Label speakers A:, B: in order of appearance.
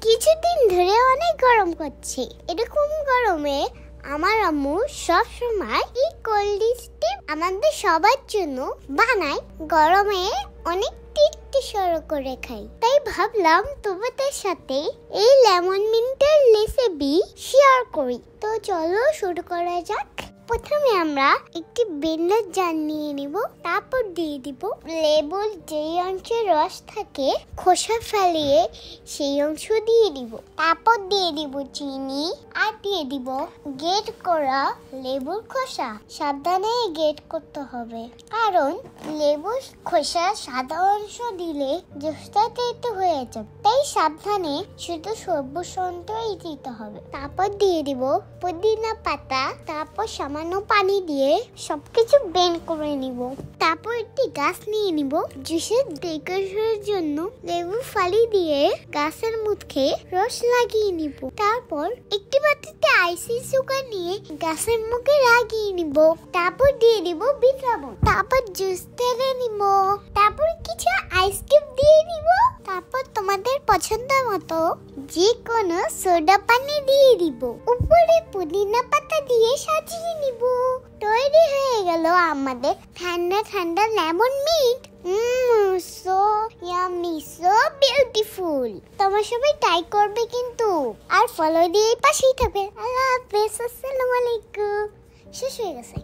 A: কিছুদিন ধরে অনেক গরম করছে। এরকম গরমে আমার আম্মু সব সময় এই কোল্ড স্টিম আমাদের সবার জন্য বানায়। গরমে অনেক টেস্টি সরো করে খাই, তাই ভাবলাম তোমাদের সাথে এই লেমন মিন্টের রেসিপি শেয়ার করি। তো চলো শুরু করা যাক। প্রথমে আমরা একটি ব্লেন্ডার জার নিয়ে নিব, তারপর দিয়ে দিব লেবুর যেই অংশের রস থাকে খোসা ফেলিয়ে সেই অংশ দিয়ে দিব। তারপর দিয়ে দিব চিনি আর দিয়ে দিব গ্রেট করা লেবুর খোসা। সাবধানে গ্রেট করতে হবে, কারণ লেবুর খোসা সাদা অংশ দিলে জুসটা তেতো হয়ে যাবে, তাই সাবধানে শুধু সবুজ অংশই দিতে হবে। তারপর দিয়ে দিব পুদিনা পাতা, তারপর সামান্য পানি দিয়ে সবকিছু ব্লেন্ড করে নিব। তারপর একটি গাছ নিয়ে নিব, জুসের ডেকোরেশনের জন্য লেবু ফালি দিয়ে গাছের মুখে রস লাগিয়ে নিব। তারপর একটি বাটিতে আইসি সুগার নিয়ে গাছের মুখে লাগিয়ে নিব। তারপর দিয়ে দিব বিট লবণ, তারপর জুস ঢেলে নিব, তারপর কিছু আইসক্রিম দিয়ে নিব। তারপর তোমাদের পছন্দ মতো যে কোনো সোডা পানি দিয়ে দিব, উপরে পুদিনা পাতা দিয়ে সাজিয়ে নিব। তৈরি হয়ে গেল আমাদের ঠান্ডা ঠান্ডা lemon mint. So yummy, so beautiful. তোমরা সবাই ট্রাই করবে কিন্তু, আর ফলো দিয়ে পাশেই থাকবে। আল্লাহ হাফেজ, আসসালামু আলাইকুম। শেষ হয়ে গেছে।